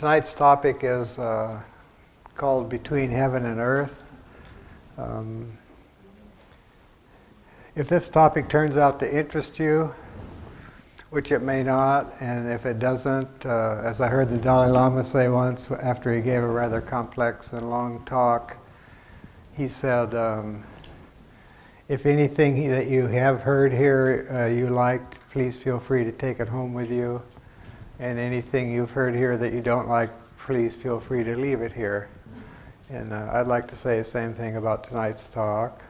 Tonight's topic is called Between Heaven and Earth. If this topic turns out to interest you, which it may not, and if it doesn't, as I heard the Dalai Lama say once after he gave a rather complex and long talk, he said, if anything that you have heard here you liked, please feel free to take it home with you. And anything you've heard here that you don't like, please feel free to leave it here. And I'd like to say the same thing about tonight's talk.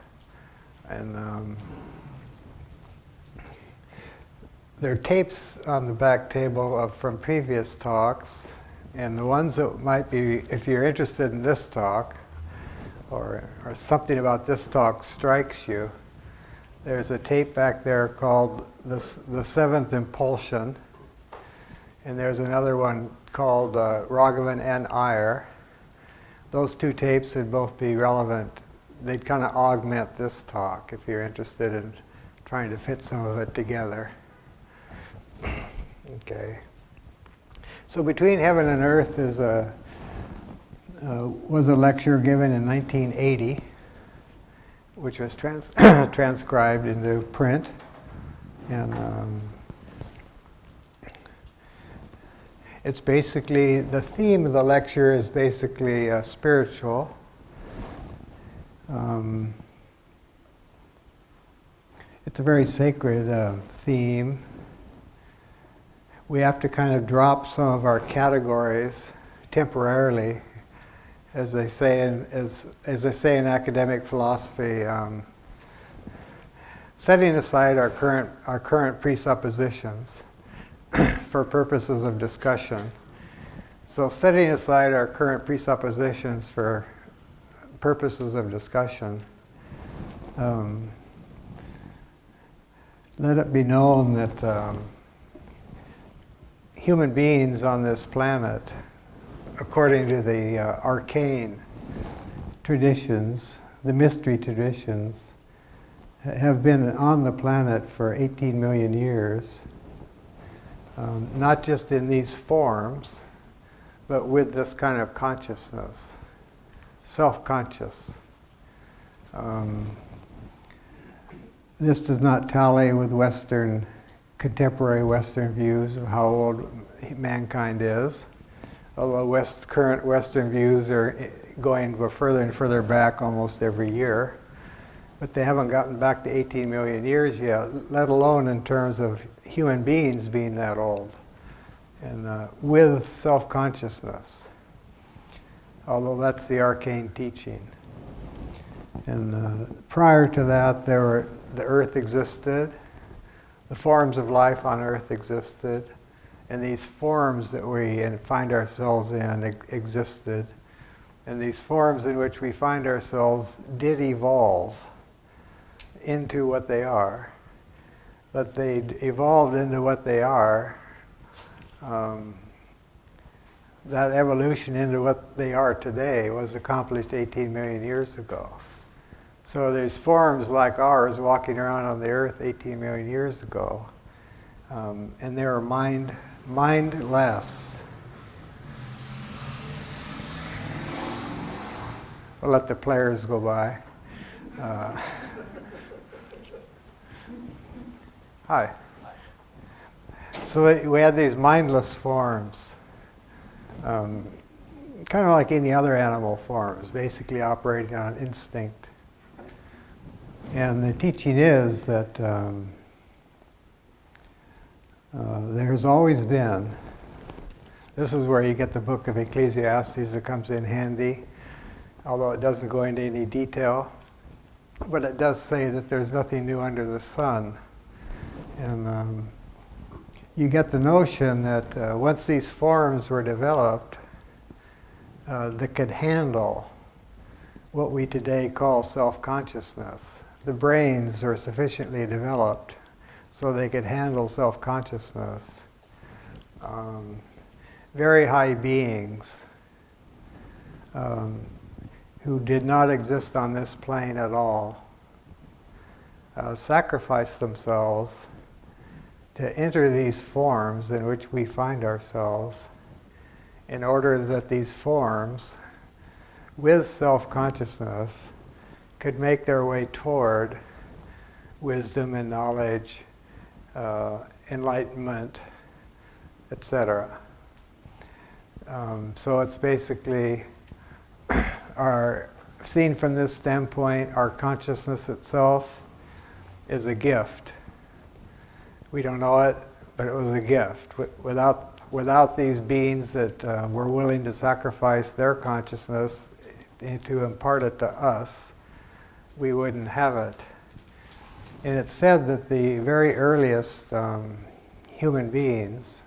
And there are tapes on the back table from previous talks, and the ones that might be, if you're interested in this talk, or something about this talk strikes you, there's a tape back there called the Seventh Impulsion, and there's another one called Raghavan and Iyer. Those two tapes would both be relevant. They'd kind of augment this talk if you're interested in trying to fit some of it together. Okay. So Between Heaven and Earth is was a lecture given in 1980, which was transcribed into print. And it's basically, the theme of the lecture is basically spiritual. It's a very sacred theme. We have to kind of drop some of our categories temporarily, as they say in academic philosophy, setting aside our current presuppositions for purposes of discussion. So setting aside our current presuppositions for purposes of discussion, let it be known that human beings on this planet, according to the arcane traditions, the mystery traditions, have been on the planet for 18 million years. Not just in these forms, but with this kind of consciousness, self-conscious. This does not tally with contemporary Western views of how old mankind is, although current Western views are going further and further back almost every year. But they haven't gotten back to 18 million years yet, let alone in terms of human beings being that old, and with self-consciousness, although that's the arcane teaching. And prior to that, the earth existed, the forms of life on earth existed, and these forms that we find ourselves in existed, and these forms in which we find ourselves did evolve into what they are. But they evolved into what they are, that evolution into what they are today was accomplished 18 million years ago. So there's forms like ours walking around on the earth 18 million years ago, and they are mindless. We'll let the players go by. Hi. So we had these mindless forms, kind of like any other animal forms, basically operating on instinct. And the teaching is that there's always been, this is where you get the book of Ecclesiastes that comes in handy, although it doesn't go into any detail, but it does say that there's nothing new under the sun. And you get the notion that once these forms were developed that could handle what we today call self-consciousness, the brains were sufficiently developed so they could handle self-consciousness. Very high beings who did not exist on this plane at all sacrificed themselves to enter these forms in which we find ourselves in order that these forms, with self-consciousness, could make their way toward wisdom and knowledge, enlightenment, etc. So it's basically, seen from this standpoint, our consciousness itself is a gift. We don't know it, but it was a gift. Without these beings that were willing to sacrifice their consciousness to impart it to us, we wouldn't have it. And it's said that the very earliest human beings,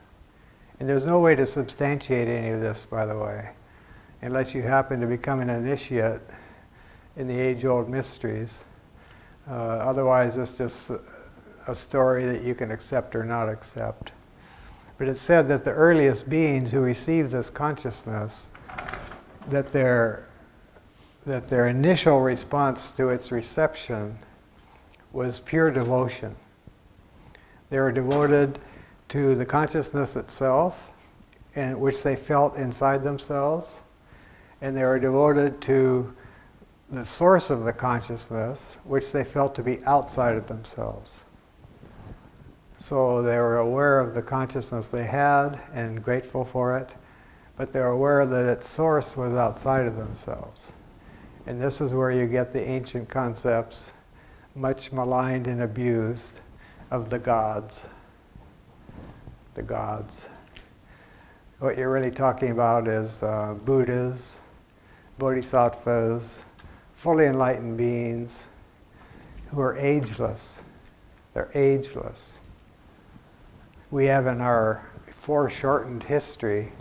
and there's no way to substantiate any of this, by the way, unless you happen to become an initiate in the age-old mysteries. Otherwise, it's just a story that you can accept or not accept. But it's said that the earliest beings who received this consciousness, that their initial response to its reception was pure devotion. They were devoted to the consciousness itself, and which they felt inside themselves, and they were devoted to the source of the consciousness, which they felt to be outside of themselves. So they were aware of the consciousness they had and grateful for it, but they're aware that its source was outside of themselves. And this is where you get the ancient concepts, much maligned and abused, of the gods. The gods. What you're really talking about is Buddhas, bodhisattvas, fully enlightened beings who are ageless. They're ageless. We have in our foreshortened history,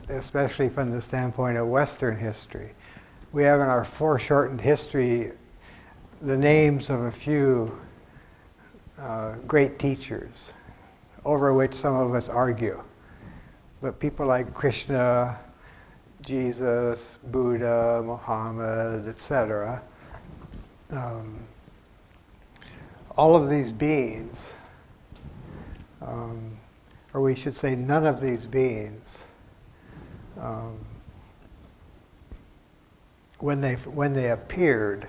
especially from the standpoint of Western history, we have in our foreshortened history the names of a few great teachers, over which some of us argue. But people like Krishna, Jesus, Buddha, Muhammad, etc., all of these beings, or we should say none of these beings, when they appeared,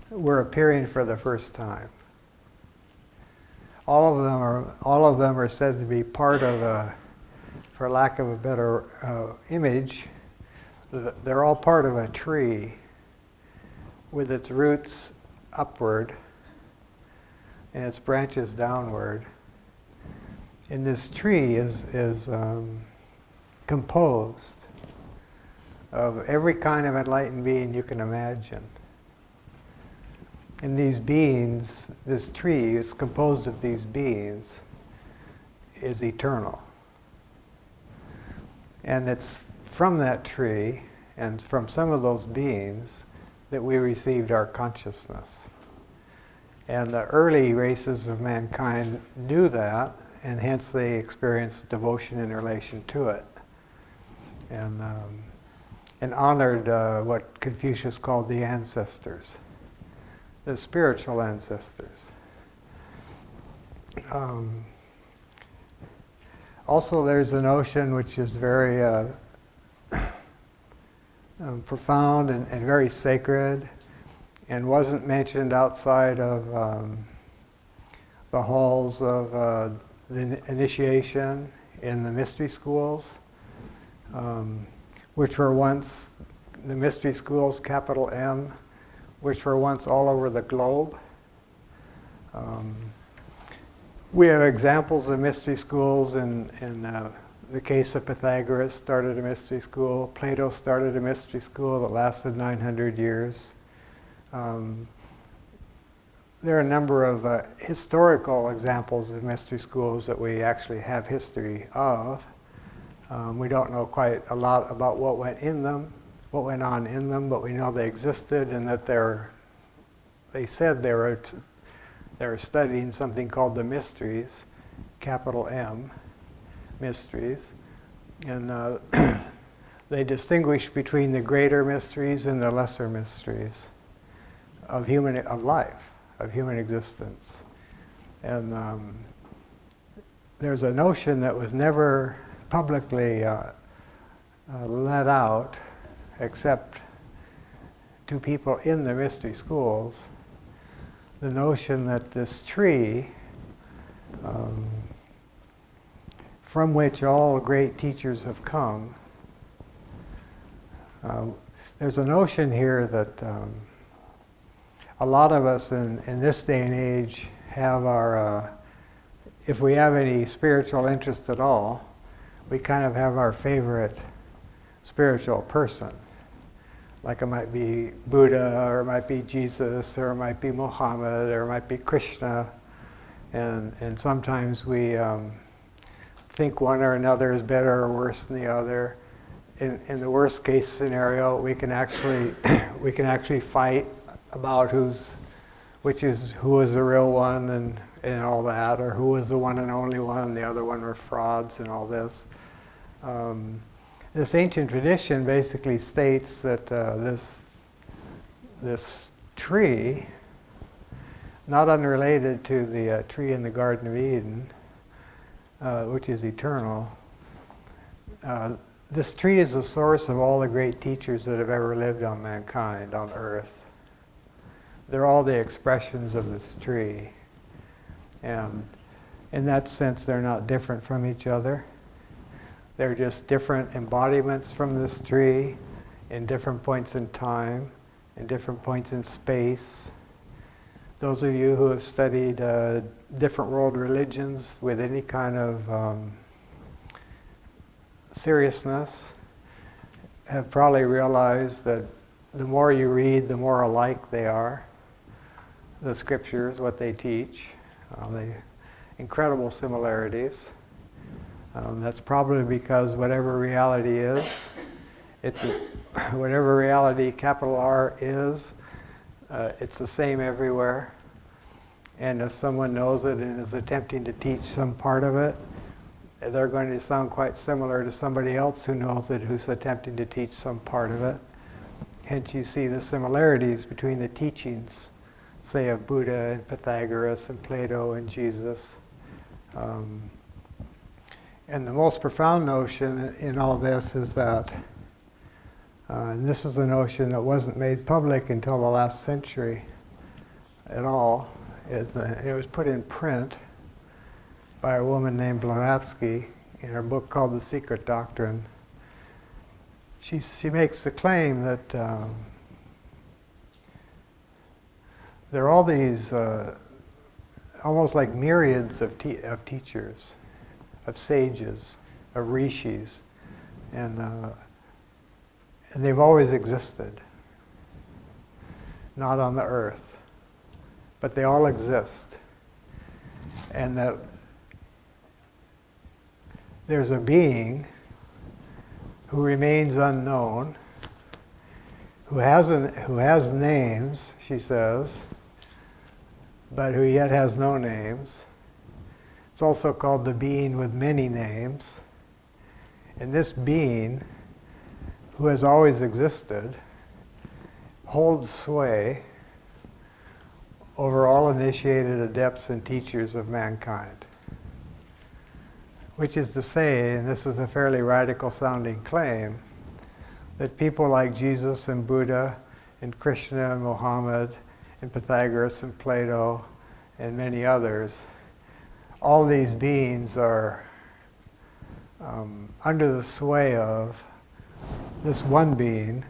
were appearing for the first time. All of them are said to be part of a, for lack of a better image, they're all part of a tree with its roots upward and its branches downward. And this tree is composed of every kind of enlightened being you can imagine. And these beings, this tree is composed of these beings, is eternal. And it's from that tree and from some of those beings that we received our consciousness. And the early races of mankind knew that, and hence they experienced devotion in relation to it. And honored what Confucius called the ancestors, the spiritual ancestors. Also, there's a notion which is very profound and very sacred, and wasn't mentioned outside of the halls of the initiation in the mystery schools, which were once the mystery schools, capital M, which were once all over the globe. We have examples of mystery schools in the case of Pythagoras started a mystery school. Plato started a mystery school that lasted 900 years. There are a number of historical examples of mystery schools that we actually have history of. We don't know quite a lot about what went on in them, but we know they existed and that they said they were studying something called the mysteries, capital M, mysteries. And they distinguish between the greater mysteries and the lesser mysteries of life, of human existence. And there's a notion that was never publicly let out except to people in the mystery schools, the notion that this tree, from which all great teachers have come, there's a notion here that a lot of us in this day and age have our, if we have any spiritual interest at all, we kind of have our favorite spiritual person. Like it might be Buddha, or it might be Jesus, or it might be Muhammad, or it might be Krishna. And sometimes we think one or another is better or worse than the other. In the worst case scenario, we can actually fight about who is the real one and all that, or who was the one and only one, the other one were frauds and all this. This ancient tradition basically states that this tree, not unrelated to the tree in the Garden of Eden, which is eternal, this tree is the source of all the great teachers that have ever lived on mankind, on earth. They're all the expressions of this tree. And in that sense, they're not different from each other. They're just different embodiments from this tree in different points in time, in different points in space. Those of you who have studied different world religions with any kind of seriousness have probably realized that the more you read, the more alike they are. The scriptures, what they teach, the incredible similarities. That's probably because whatever reality is, whatever reality, capital R, is, it's the same everywhere. And if someone knows it and is attempting to teach some part of it, they're going to sound quite similar to somebody else who knows it, who's attempting to teach some part of it. Hence you see the similarities between the teachings, say, of Buddha and Pythagoras and Plato and Jesus. And the most profound notion in all this is that, and this is the notion that wasn't made public until the last century at all. It was put in print by a woman named Blavatsky in her book called The Secret Doctrine. She makes the claim that there are all these almost like myriads of teachers, of sages, of rishis, and they've always existed, not on the earth, but they all exist, and that there's a being who remains unknown, who has names, she says, but who yet has no names. It's also called the being with many names. And this being, who has always existed, holds sway over all initiated adepts and teachers of mankind. Which is to say, and this is a fairly radical sounding claim, that people like Jesus and Buddha and Krishna and Muhammad and Pythagoras and Plato and many others, all these beings are under the sway of this one being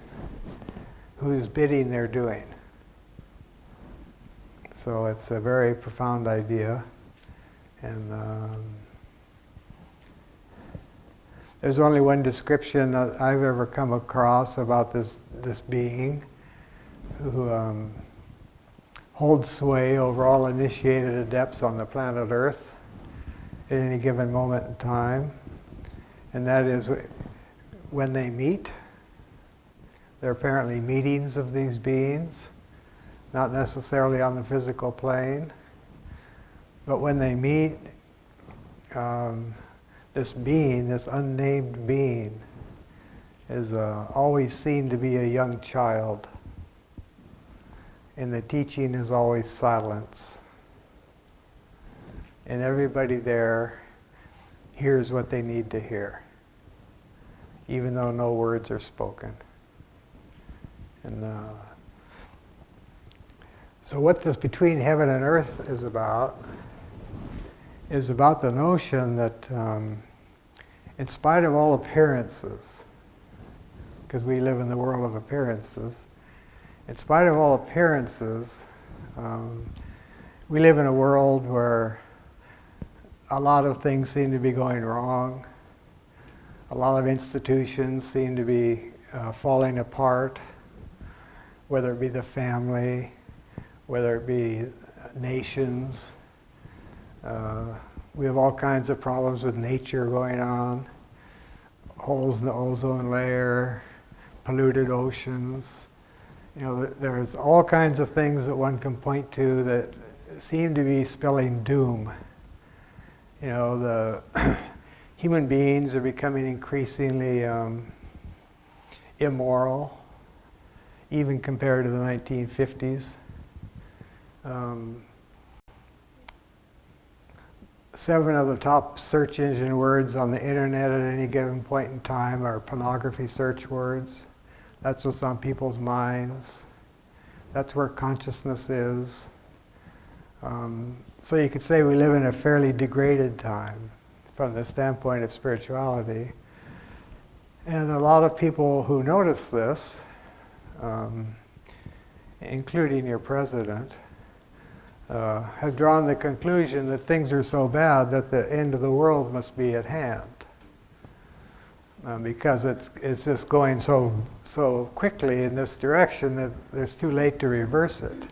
whose bidding they're doing. So it's a very profound idea, and there's only one description that I've ever come across about this being who holds sway over all initiated adepts on the planet Earth at any given moment in time. And that is when they meet. There are apparently meetings of these beings, not necessarily on the physical plane. But when they meet, this being, this unnamed being, is always seen to be a young child. And the teaching is always silence. And everybody there hears what they need to hear, even though no words are spoken. And so what this between heaven and earth is about the notion that in spite of all appearances, because we live in the world of appearances, in spite of all appearances, we live in a world where a lot of things seem to be going wrong. A lot of institutions seem to be falling apart, whether it be the family, whether it be nations. We have all kinds of problems with nature going on, holes in the ozone layer, polluted oceans. You know, there's all kinds of things that one can point to that seem to be spelling doom. You know, the human beings are becoming increasingly immoral, even compared to the 1950s. 7 of the top search engine words on the internet at any given point in time are pornography search words. That's what's on people's minds. That's where consciousness is. So you could say we live in a fairly degraded time from the standpoint of spirituality. And a lot of people who notice this, including your president, have drawn the conclusion that things are so bad that the end of the world must be at hand. Because it's just going so quickly in this direction that it's too late to reverse it.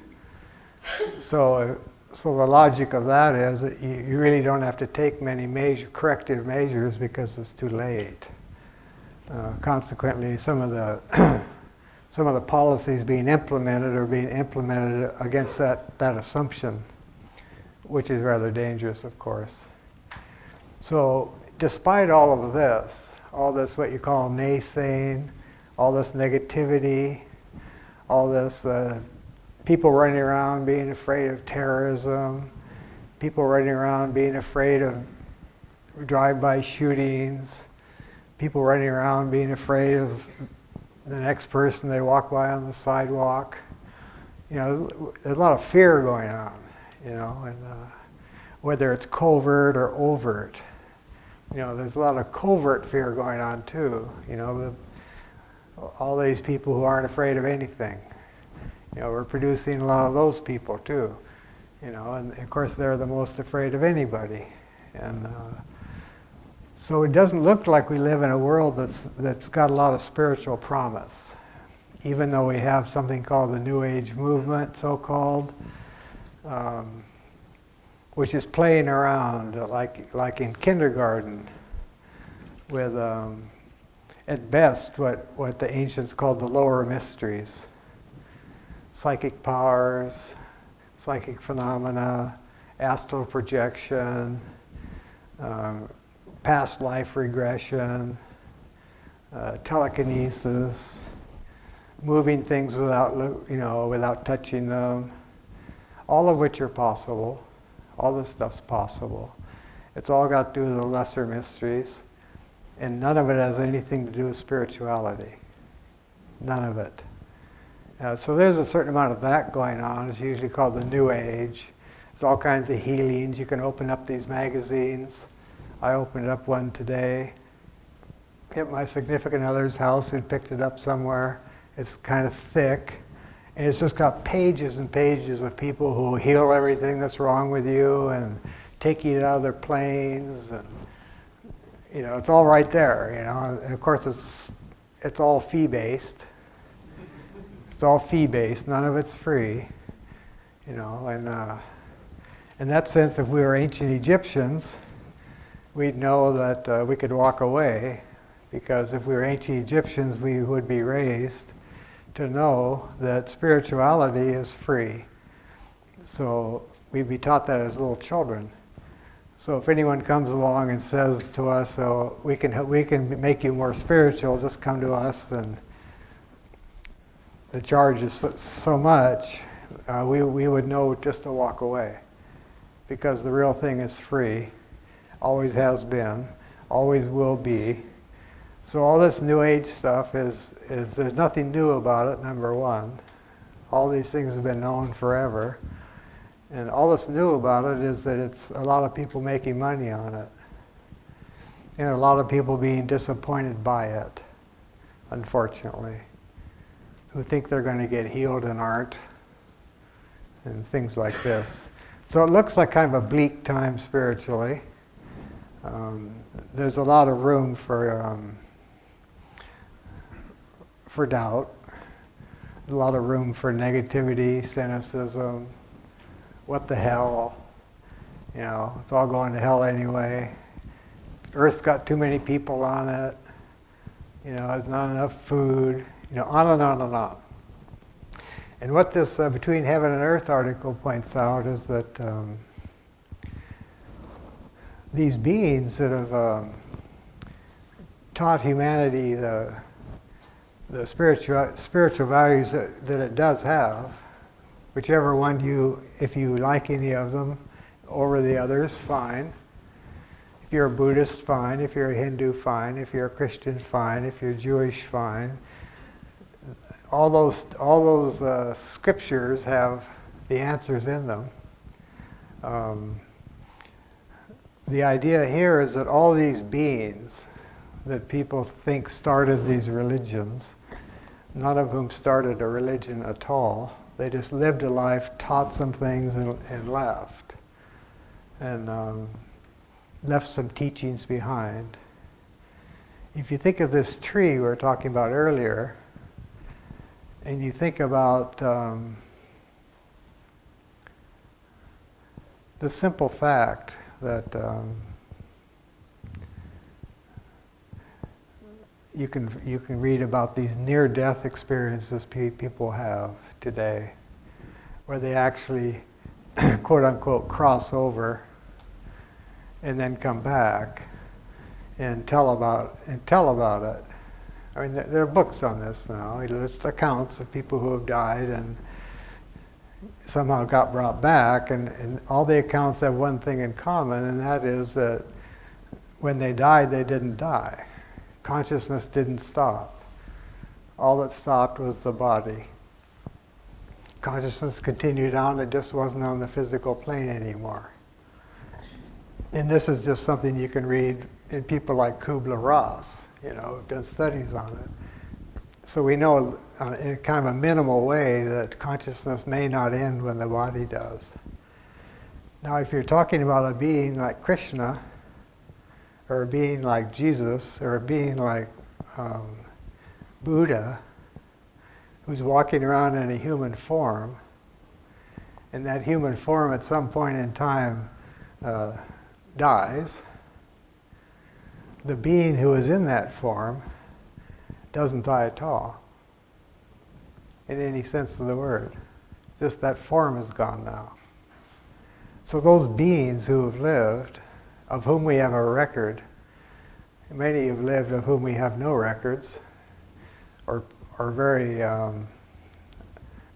So the logic of that is that you really don't have to take many corrective measures because it's too late. Consequently, some of the policies being implemented are being implemented against that assumption, which is rather dangerous, of course. So despite all of this, all this what you call naysaying, all this negativity, all this people running around being afraid of terrorism, people running around being afraid of drive-by shootings, people running around being afraid of the next person they walk by on the sidewalk. You know, there's a lot of fear going on, you know, and whether it's covert or overt. You know, there's a lot of covert fear going on too. You know, all these people who aren't afraid of anything. You know, we're producing a lot of those people too. You know, and of course they're the most afraid of anybody. And so it doesn't look like we live in a world that's got a lot of spiritual promise, even though we have something called the New Age movement, so-called, which is playing around like in kindergarten with, at best, what the ancients called the lower mysteries. Psychic powers, psychic phenomena, astral projection, past life regression, telekinesis, moving things without touching them, all of which are possible. All this stuff's possible. It's all got to do with the lesser mysteries, and none of it has anything to do with spirituality. None of it. So there's a certain amount of that going on. It's usually called the New Age. There's all kinds of healings. You can open up these magazines. I opened up one today at my significant other's house and picked it up somewhere. It's kind of thick. And it's just got pages and pages of people who heal everything that's wrong with you and take you out of their planes. And, you know, it's all right there, you know. And of course, it's all fee-based. It's all fee-based. None of it's free, you know. And in that sense, if we were ancient Egyptians, we'd know that we could walk away, because if we were ancient Egyptians, we would be raised to know that spirituality is free. So we'd be taught that as little children. So if anyone comes along and says to us, "Oh, we can make you more spiritual, just come to us," then the charge is so much, we would know just to walk away, because the real thing is free, always has been. always will be. So all this New Age stuff is there's nothing new about it, number one. All these things have been known forever. And all that's new about it is that it's a lot of people making money on it. And a lot of people being disappointed by it, unfortunately, who think they're going to get healed and aren't, and things like this. So it looks like kind of a bleak time spiritually. There's a lot of room for doubt, a lot of room for negativity, cynicism, what the hell, it's all going to hell anyway. Earth's got too many people on it, there's not enough food, on and on and on. And what this Between Heaven and Earth article points out is that these beings that have taught humanity the spiritual values that it does have, whichever one if you like any of them over the others, fine. If you're a Buddhist, fine. If you're a Hindu, fine. If you're a Christian, fine. If you're Jewish, fine. All those scriptures have the answers in them. The idea here is that all these beings that people think started these religions, none of whom started a religion at all. They just lived a life, taught some things, and left. And left some teachings behind. If you think of this tree we were talking about earlier, and you think about the simple fact that you can read about these near-death experiences people have today, where they actually, quote-unquote, cross over and then come back and tell about it. I mean, there are books on this now. There's accounts of people who have died and somehow got brought back, and all the accounts have one thing in common, and that is that when they died, they didn't die. Consciousness didn't stop. All that stopped was the body. Consciousness continued on, it just wasn't on the physical plane anymore. And this is just something you can read in people like Kubler-Ross, who've done studies on it. So we know in kind of a minimal way that consciousness may not end when the body does. Now, if you're talking about a being like Krishna, or a being like Jesus, or a being like Buddha, who's walking around in a human form, and that human form at some point in time dies, the being who is in that form doesn't die at all, in any sense of the word. Just that form is gone now. So those beings who have lived, of whom we have a record, many have lived of whom we have no records, or very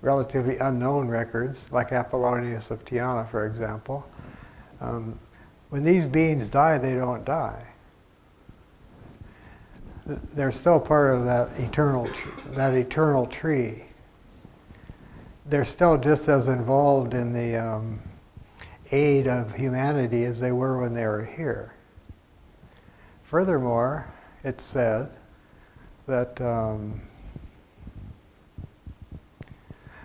relatively unknown records, like Apollonius of Tyana, for example. When these beings die, they don't die. They're still part of that eternal tree. They're still just as involved in the aid of humanity as they were when they were here. Furthermore, it's said that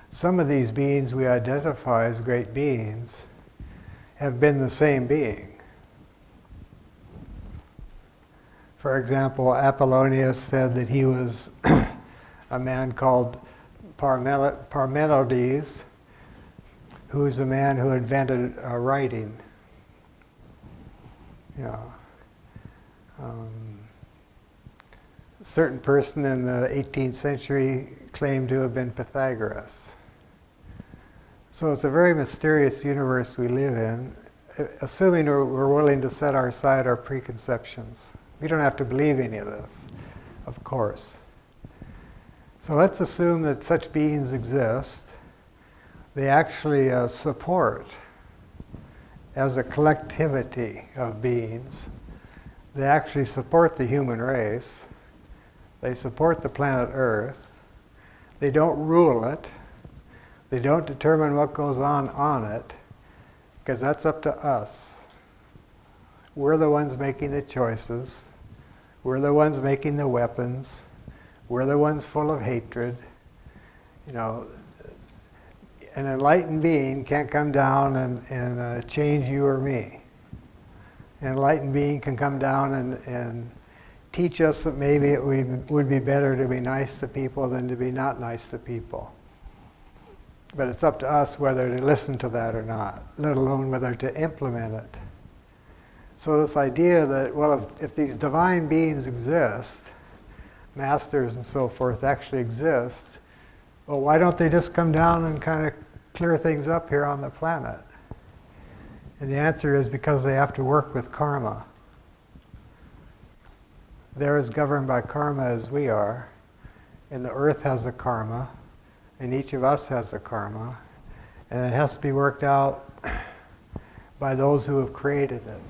some of these beings we identify as great beings have been the same being. For example, Apollonius said that he was a man called Parmenides, who was a man who invented writing. A certain person in the 18th century claimed to have been Pythagoras. So it's a very mysterious universe we live in, assuming we're willing to set aside our preconceptions. We don't have to believe any of this, of course. So let's assume that such beings exist. They actually support, as a collectivity of beings, they actually support the human race. They support the planet Earth. They don't rule it. They don't determine what goes on it, because that's up to us. We're the ones making the choices. We're the ones making the weapons. We're the ones full of hatred. You know, an enlightened being can't come down and change you or me. An enlightened being can come down and teach us that maybe it would be better to be nice to people than to be not nice to people. But it's up to us whether to listen to that or not, let alone whether to implement it. So this idea that, well, if these divine beings exist, masters and so forth actually exist, well, why don't they just come down and kind of clear things up here on the planet? And the answer is because they have to work with karma. They're as governed by karma as we are, and the earth has a karma, and each of us has a karma, and it has to be worked out by those who have created it.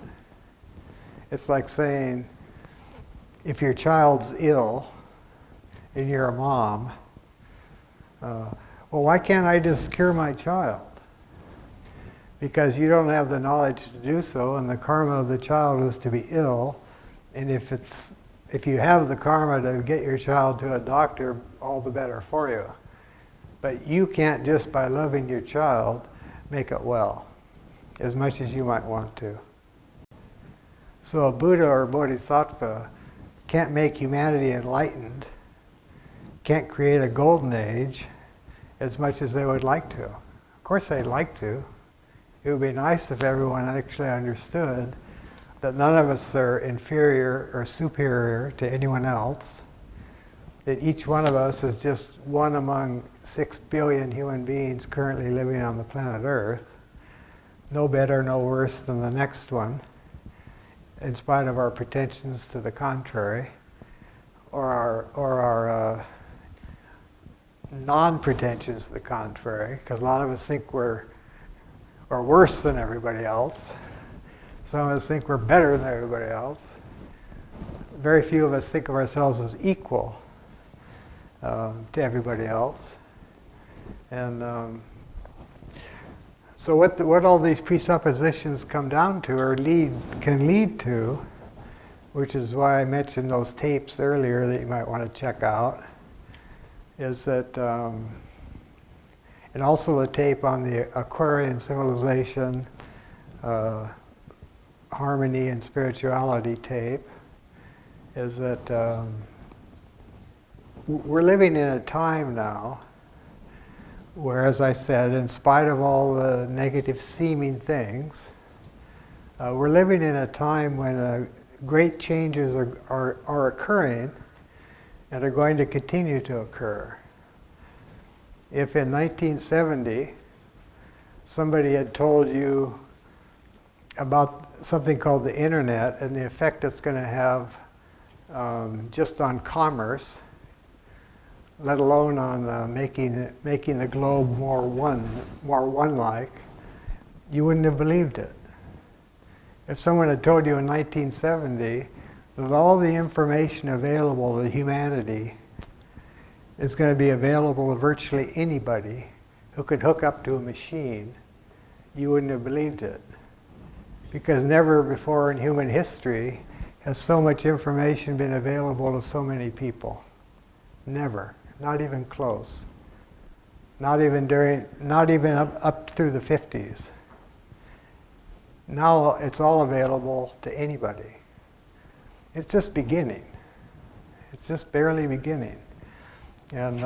It's like saying, if your child's ill and you're a mom, well, why can't I just cure my child? Because you don't have the knowledge to do so, and the karma of the child is to be ill, and if you have the karma to get your child to a doctor, all the better for you. But you can't just by loving your child make it well, as much as you might want to. So a Buddha or a Bodhisattva can't make humanity enlightened, can't create a golden age as much as they would like to. Of course they'd like to. It would be nice if everyone actually understood that none of us are inferior or superior to anyone else, that each one of us is just one among 6 billion human beings currently living on the planet Earth, no better, no worse than the next one, in spite of our pretensions to the contrary, or our non-pretensions to the contrary, because a lot of us think we're worse than everybody else. Some of us think we're better than everybody else. Very few of us think of ourselves as equal to everybody else. And so what all these presuppositions come down to, or can lead to, which is why I mentioned those tapes earlier that you might want to check out, is that, and also the tape on the Aquarian civilization, harmony and spirituality tape, is that we're living in a time now where, as I said, in spite of all the negative seeming things, we're living in a time when great changes are occurring and are going to continue to occur. If in 1970 somebody had told you about something called the internet and the effect it's going to have just on commerce, let alone on making the globe more one-like, you wouldn't have believed it. If someone had told you in 1970 that all the information available to humanity is going to be available to virtually anybody who could hook up to a machine, you wouldn't have believed it. Because never before in human history has so much information been available to so many people. Never. Not even close. Not even up through the 50s. Now it's all available to anybody. It's just beginning. It's just barely beginning. And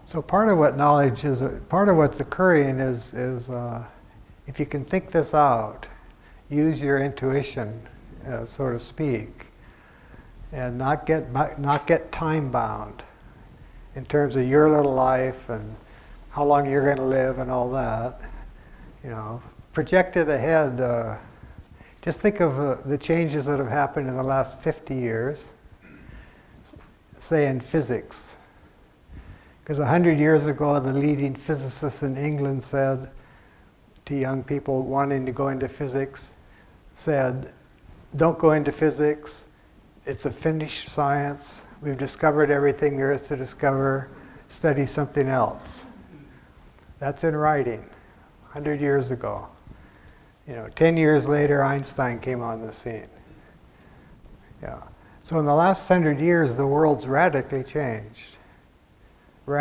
so part of what knowledge is, part of what's occurring is if you can think this out, use your intuition, so to speak, and not get time bound in terms of your little life and how long you're going to live and all that. You know, project it ahead. Just think of the changes that have happened in the last 50 years, say in physics. Because 100 years ago, the leading physicists in England said to young people wanting to go into physics, said, don't go into physics. It's a finished science. We've discovered everything there is to discover. Study something else. That's in writing, 100 years ago. 10 years later, Einstein came on the scene. Yeah. So in the last 100 years, the world's radically changed. Our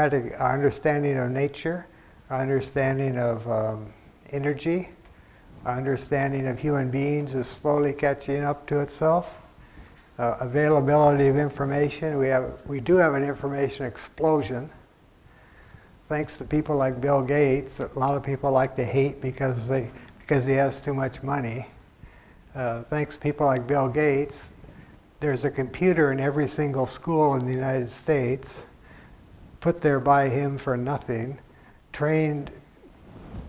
understanding of nature, our understanding of energy, our understanding of human beings is slowly catching up to itself. Availability of information, we do have an information explosion. Thanks to people like Bill Gates, that a lot of people like to hate because he has too much money. Thanks to people like Bill Gates, there's a computer in every single school in the United States, put there by him for nothing, trained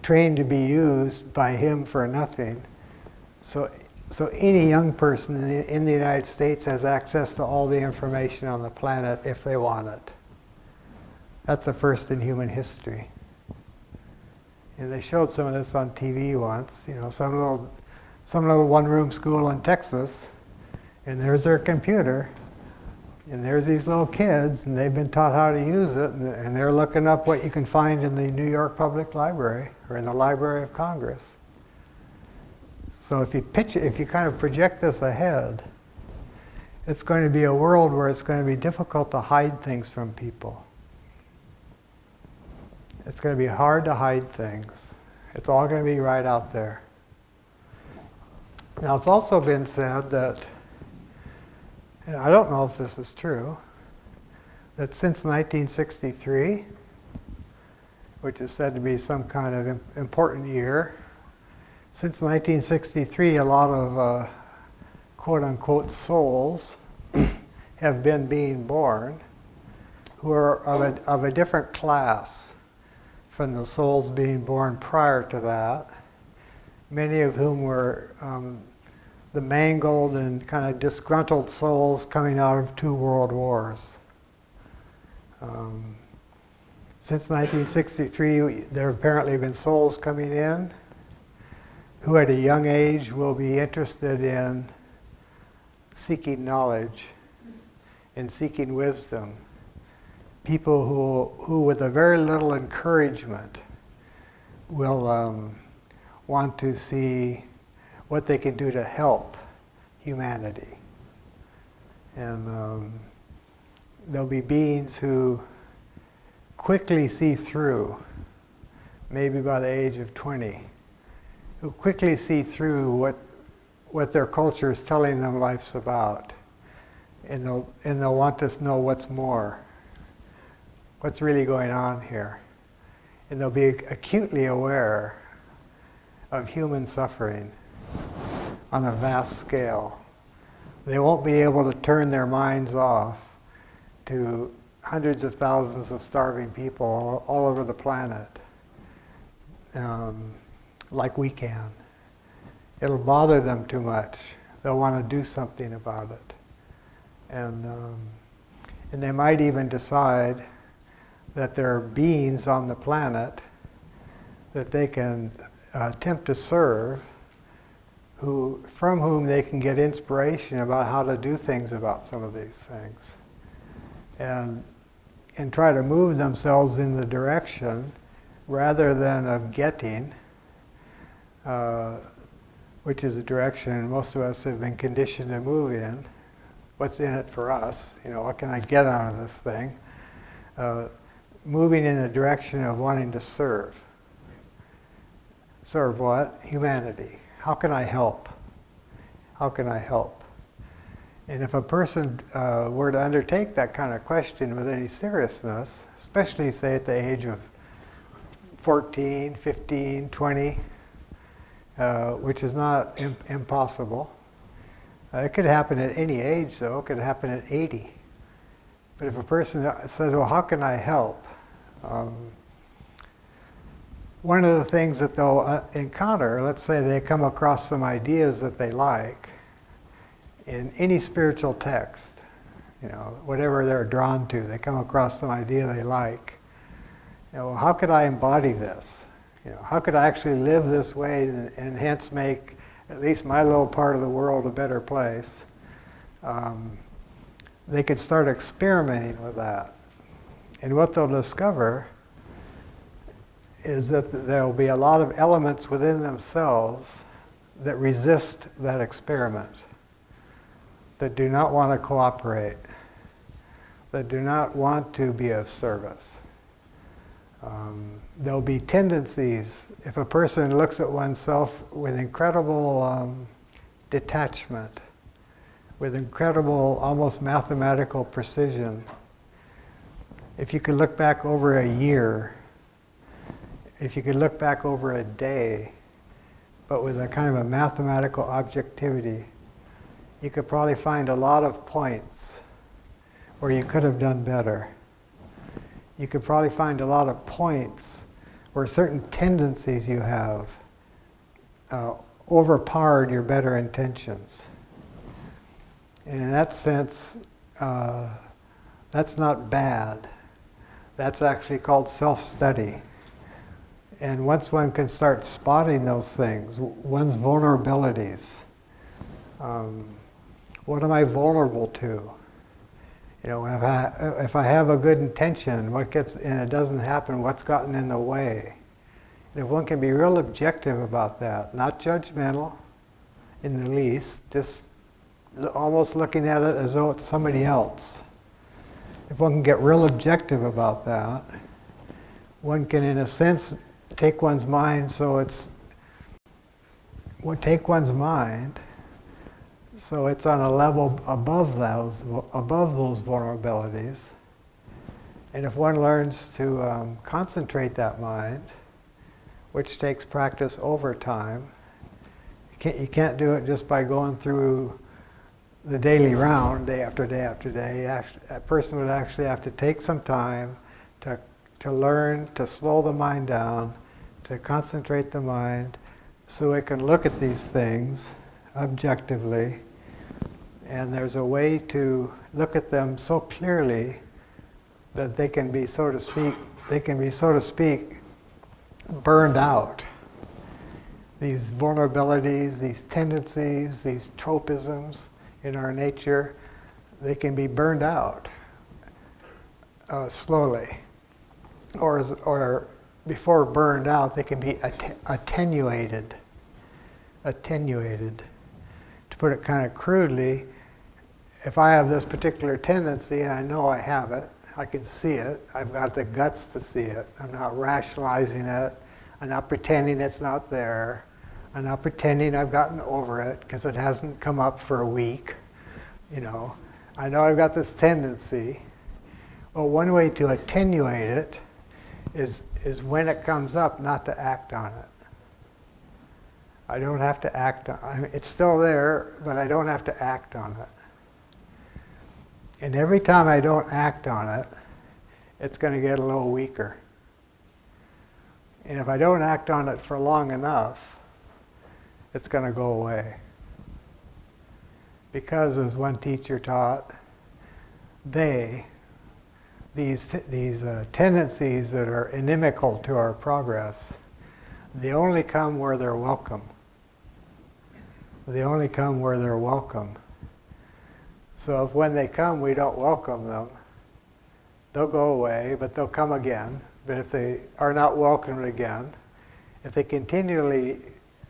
to be used by him for nothing. So any young person in the United States has access to all the information on the planet if they want it. That's a first in human history. And they showed some of this on TV once. Some little one-room school in Texas, and there's their computer, and there's these little kids, and they've been taught how to use it, and they're looking up what you can find in the New York Public Library or in the Library of Congress. So if you kind of project this ahead, it's going to be a world where it's going to be difficult to hide things from people. It's going to be hard to hide things. It's all going to be right out there. Now, it's also been said that, and I don't know if this is true, that since 1963, which is said to be some kind of important year, since 1963, a lot of quote-unquote souls have been being born who are of a different class from the souls being born prior to that, many of whom were the mangled and kind of disgruntled souls coming out of 2 world wars. Since 1963, there have apparently been souls coming in who at a young age will be interested in seeking knowledge and seeking wisdom. People who with a very little encouragement will want to see what they can do to help humanity. And there'll be beings who quickly see through, maybe by the age of 20, who quickly see through what their culture is telling them life's about. And they'll want to know what's more. What's really going on here? And they'll be acutely aware of human suffering on a vast scale. They won't be able to turn their minds off to hundreds of thousands of starving people all over the planet like we can. It'll bother them too much. They'll want to do something about it. And they might even decide that there are beings on the planet that they can attempt to serve, from whom they can get inspiration about how to do things about some of these things. And try to move themselves in the direction, rather than of getting, which is a direction most of us have been conditioned to move in. What's in it for us? What can I get out of this thing? Moving in the direction of wanting to serve. Serve what? Humanity. How can I help? How can I help? And if a person were to undertake that kind of question with any seriousness, especially say at the age of 14, 15, 20, which is not impossible. It could happen at any age, though. It could happen at 80. But if a person says, well, how can I help? One of the things that they'll encounter, let's say they come across some ideas that they like in any spiritual text, whatever they're drawn to, they come across some idea they like. How could I embody this? How could I actually live this way and hence make at least my little part of the world a better place, they could start experimenting with that. And what they'll discover is that there'll be a lot of elements within themselves that resist that experiment, that do not want to cooperate, that do not want to be of service. There'll be tendencies, if a person looks at oneself with incredible detachment, with incredible, almost mathematical precision. If you could look back over a year, if you could look back over a day, but with a kind of a mathematical objectivity, you could probably find a lot of points where you could have done better. You could probably find a lot of points where certain tendencies you have overpowered your better intentions. And in that sense, that's not bad. That's actually called self-study. And once one can start spotting those things, one's vulnerabilities, what am I vulnerable to? You know, if I have a good intention, and it doesn't happen, what's gotten in the way? And if one can be real objective about that, not judgmental in the least, just almost looking at it as though it's somebody else. If one can get real objective about that, one can, in a sense, take one's mind so it's on a level above those vulnerabilities. And if one learns to concentrate that mind, which takes practice over time, you can't do it just by going through the daily round, day after day after day. A person would actually have to take some time to learn to slow the mind down, to concentrate the mind, so it can look at these things objectively. And there's a way to look at them so clearly that they can be, so to speak, burned out. These vulnerabilities, these tendencies, these tropisms in our nature, they can be burned out slowly. Or before burned out, they can be attenuated. To put it kind of crudely, if I have this particular tendency and I know I have it, I can see it, I've got the guts to see it, I'm not rationalizing it, I'm not pretending it's not there, I'm not pretending I've gotten over it because it hasn't come up for a week. You know I've got this tendency. Well, one way to attenuate it is when it comes up, not to act on it. I don't have to act on it. It's still there, but I don't have to act on it. And every time I don't act on it, it's going to get a little weaker. And if I don't act on it for long enough, it's going to go away. Because, as one teacher taught, these tendencies that are inimical to our progress, they only come where they're welcome. They only come where they're welcome. So if when they come we don't welcome them, they'll go away, but they'll come again. But if they are not welcomed again, if they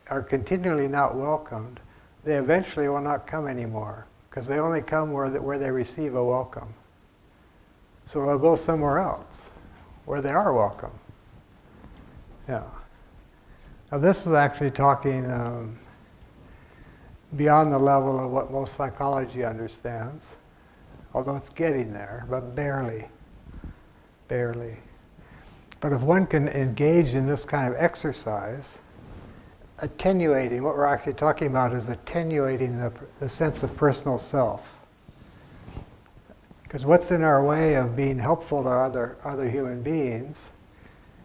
are continually not welcomed, they eventually will not come anymore, because they only come where they receive a welcome. So they'll go somewhere else, where they are welcome. Yeah. Now this is actually talking beyond the level of what most psychology understands, although it's getting there, but barely. But if one can engage in this kind of exercise, attenuating, what we're actually talking about is attenuating the sense of personal self. Because what's in our way of being helpful to other human beings,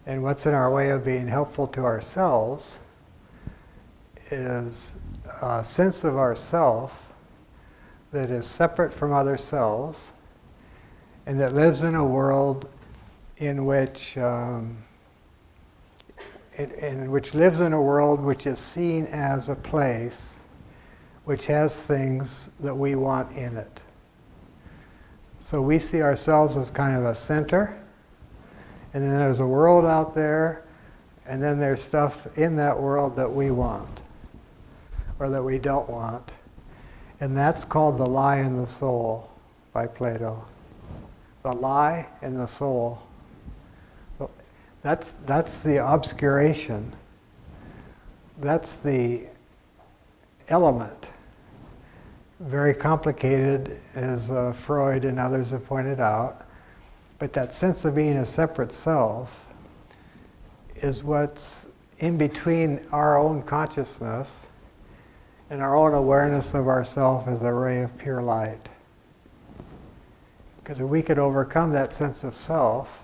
and what's in our way of being helpful to ourselves, is a sense of ourself that is separate from other selves, and that lives in a world in which which lives in a world which is seen as a place which has things that we want in it. So we see ourselves as kind of a center, and then there's a world out there, and then there's stuff in that world that we want, or that we don't want. And that's called the lie in the soul by Plato. The lie in the soul. That's the obscuration. That's the element. Very complicated, as Freud and others have pointed out. But that sense of being a separate self is what's in between our own consciousness and our own awareness of ourself as a ray of pure light. Because if we could overcome that sense of self,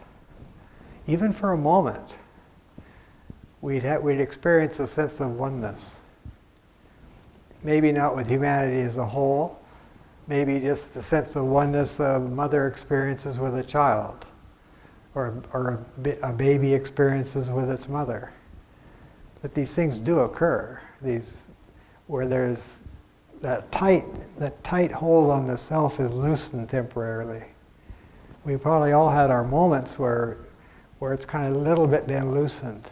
even for a moment, we'd experience a sense of oneness. Maybe not with humanity as a whole, maybe just the sense of oneness a mother experiences with a child, or a baby experiences with its mother. But these things do occur, where there's that tight hold on the self is loosened temporarily. We probably all had our moments where it's kind of a little bit been loosened.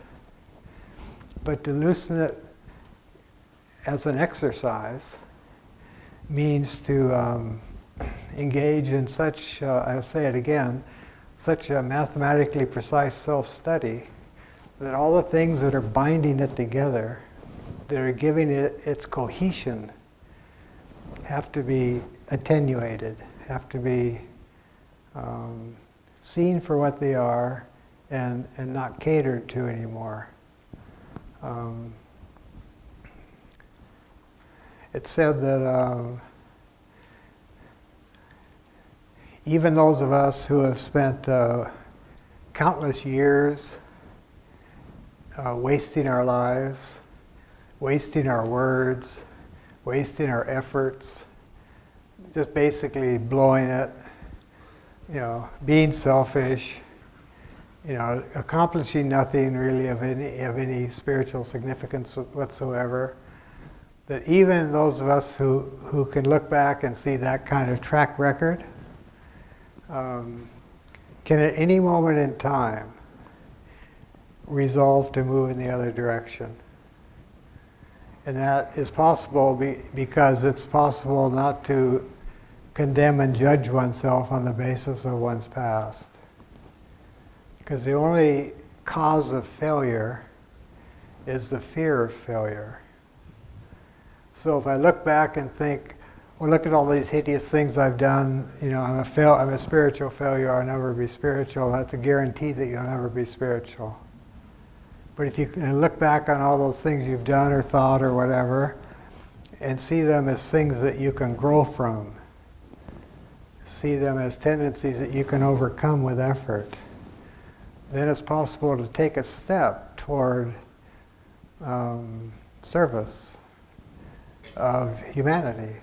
But to loosen it as an exercise means to engage in such, I'll say it again, such a mathematically precise self-study that all the things that are binding it together, that are giving it its cohesion, have to be attenuated, have to be seen for what they are and not catered to anymore. It's said that even those of us who have spent countless years wasting our lives, wasting our words, wasting our efforts, just basically blowing it, being selfish, accomplishing nothing really of any spiritual significance whatsoever. That even those of us who can look back and see that kind of track record can at any moment in time resolve to move in the other direction. And that is possible because it's possible not to condemn and judge oneself on the basis of one's past. Because the only cause of failure is the fear of failure. So if I look back and think, well, look at all these hideous things I've done, I'm a spiritual failure, I'll never be spiritual, that's a guarantee that you'll never be spiritual. But if you can look back on all those things you've done or thought or whatever, and see them as things that you can grow from, see them as tendencies that you can overcome with effort, then it's possible to take a step toward service of humanity.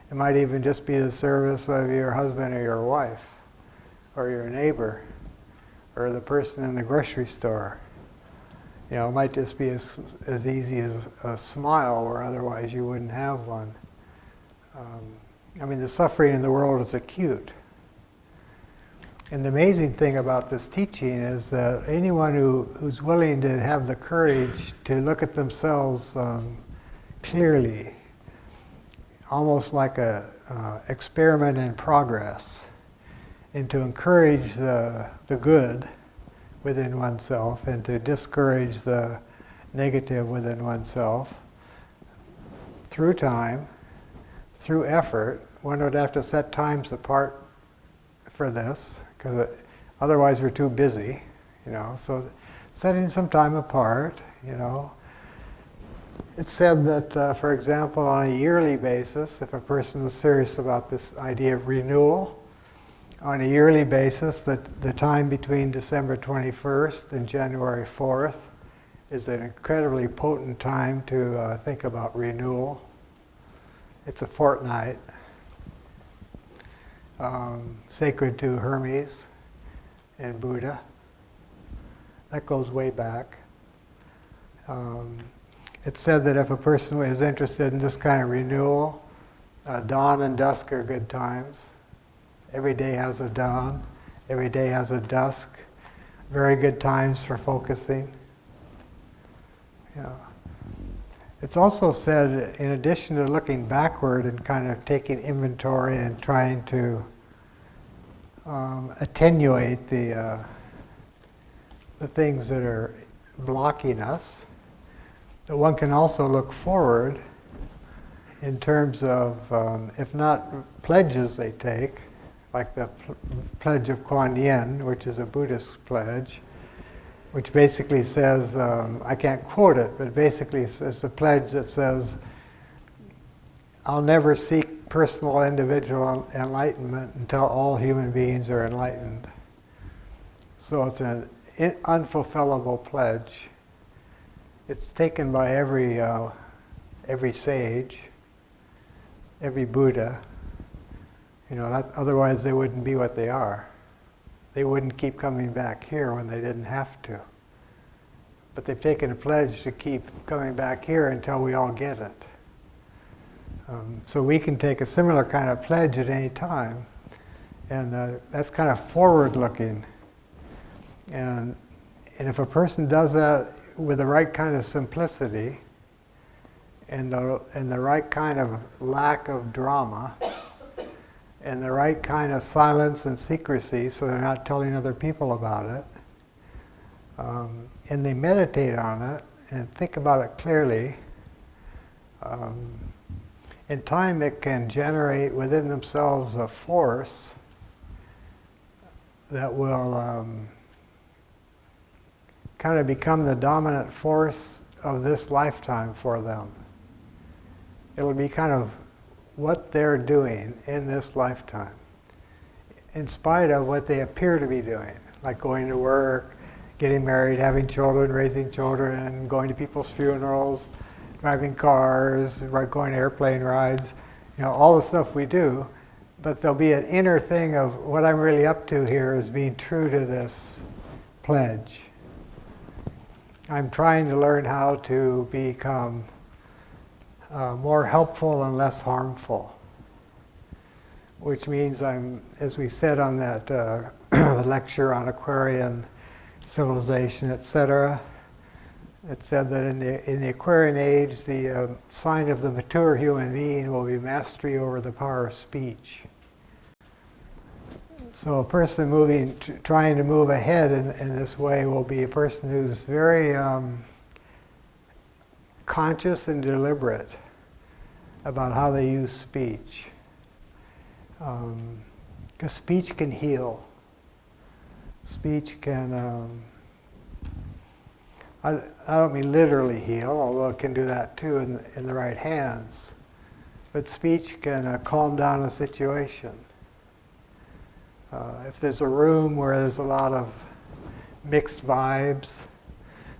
It might even just be the service of your husband or your wife, or your neighbor, or the person in the grocery store. It might just be as easy as a smile, where otherwise you wouldn't have one. The suffering in the world is acute. And the amazing thing about this teaching is that anyone who's willing to have the courage to look at themselves clearly, almost like a experiment in progress, and to encourage the good within oneself and to discourage the negative within oneself, through time, through effort. One would have to set times apart for this, because otherwise we're too busy, So setting some time apart, It's said that, for example, on a yearly basis, if a person was serious about this idea of renewal, on a yearly basis, that the time between December 21st and January 4th is an incredibly potent time to think about renewal. It's a fortnight, sacred to Hermes and Buddha. That goes way back. It's said that if a person is interested in this kind of renewal, dawn and dusk are good times. Every day has a dawn, every day has a dusk. Very good times for focusing. It's also said, in addition to looking backward and kind of taking inventory and trying to attenuate the things that are blocking us, that one can also look forward in terms of, if not pledges they take, like the pledge of Kuan Yin, which is a Buddhist pledge, which basically says, I can't quote it, but basically it's a pledge that says, I'll never seek personal individual enlightenment until all human beings are enlightened. So it's an unfulfillable pledge. It's taken by every sage, every Buddha. Otherwise they wouldn't be what they are. They wouldn't keep coming back here when they didn't have to. But they've taken a pledge to keep coming back here until we all get it. So we can take a similar kind of pledge at any time. And that's kind of forward-looking. And if a person does that with the right kind of simplicity and the right kind of lack of drama, and the right kind of silence and secrecy, so they're not telling other people about it, and they meditate on it and think about it clearly, in time it can generate within themselves a force that will kind of become the dominant force of this lifetime for them. It'll be kind of what they're doing in this lifetime, in spite of what they appear to be doing, like going to work, getting married, having children, raising children, going to people's funerals, driving cars, going airplane rides, all the stuff we do. But there'll be an inner thing of what I'm really up to here is being true to this pledge. I'm trying to learn how to become more helpful and less harmful, which means as we said on that lecture on Aquarian civilization, etc., it said that in the Aquarian age, the sign of the mature human being will be mastery over the power of speech. So a person trying to move ahead in this way will be a person who's very conscious and deliberate about how they use speech. Because speech can heal. Speech can, I don't mean literally heal, although it can do that too in the right hands. But speech can calm down a situation. If there's a room where there's a lot of mixed vibes,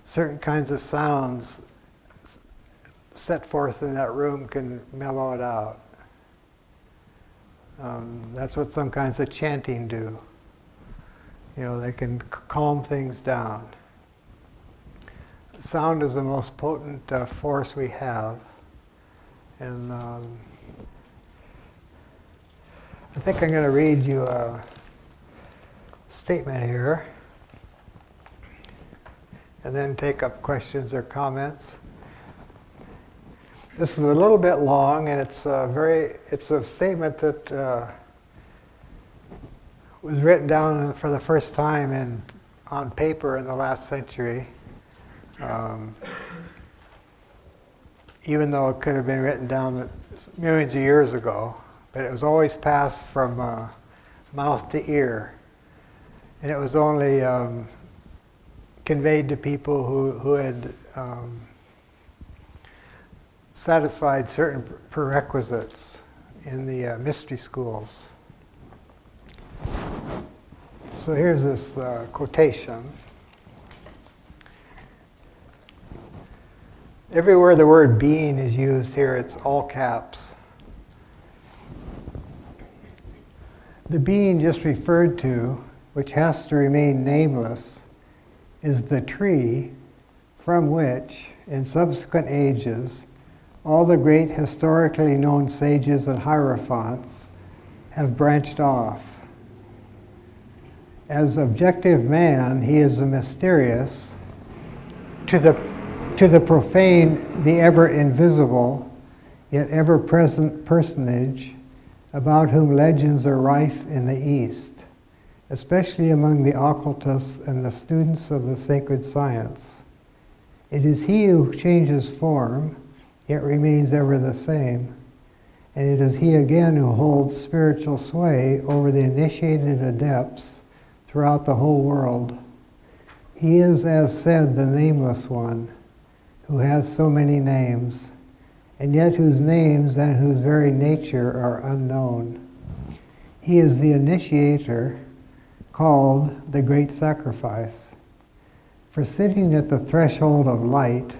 certain kinds of sounds set forth in that room can mellow it out. That's what some kinds of chanting do. They can calm things down. Sound is the most potent force we have. And I think I'm going to read you a statement here, and then take up questions or comments. This is a little bit long, and it's a statement that was written down for the first time on paper in the last century. Even though it could have been written down millions of years ago, but it was always passed from mouth to ear, and it was only conveyed to people who had satisfied certain prerequisites in the mystery schools. So here's this quotation. Everywhere the word being is used here, it's all caps. The being just referred to, which has to remain nameless, is the tree from which, in subsequent ages, all the great historically known sages and hierophants have branched off. As objective man, he is a mysterious, to the profane, the ever invisible, yet ever present personage about whom legends are rife in the East, especially among the occultists and the students of the sacred science. It is he who changes form, yet remains ever the same, and it is he again who holds spiritual sway over the initiated adepts throughout the whole world. He is, as said, the nameless one, who has so many names, and yet whose names and whose very nature are unknown. He is the initiator, called the Great Sacrifice. For sitting at the threshold of light,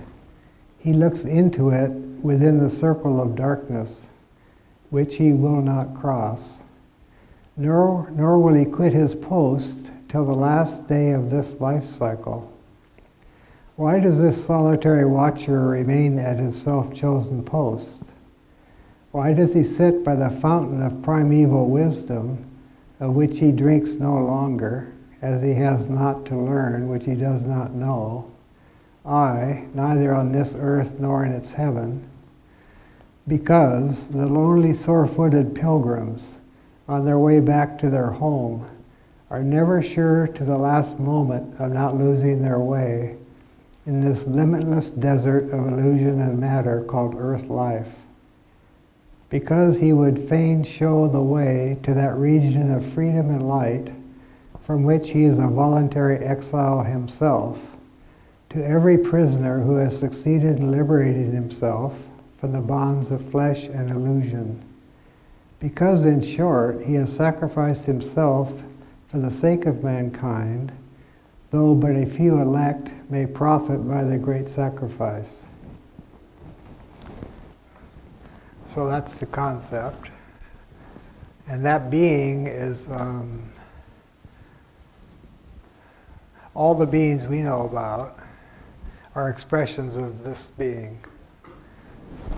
he looks into it within the circle of darkness, which he will not cross. Nor will he quit his post till the last day of this life cycle. Why does this solitary watcher remain at his self-chosen post? Why does he sit by the fountain of primeval wisdom, of which he drinks no longer, as he has not to learn which he does not know? I, neither on this earth nor in its heaven, because the lonely sore-footed pilgrims, on their way back to their home, are never sure to the last moment of not losing their way in this limitless desert of illusion and matter called earth life. Because he would fain show the way to that region of freedom and light from which he is a voluntary exile himself, to every prisoner who has succeeded in liberating himself from the bonds of flesh and illusion. Because, in short, he has sacrificed himself for the sake of mankind, though but a few elect may profit by the great sacrifice. So that's the concept. And that being is all the beings we know about are expressions of this being.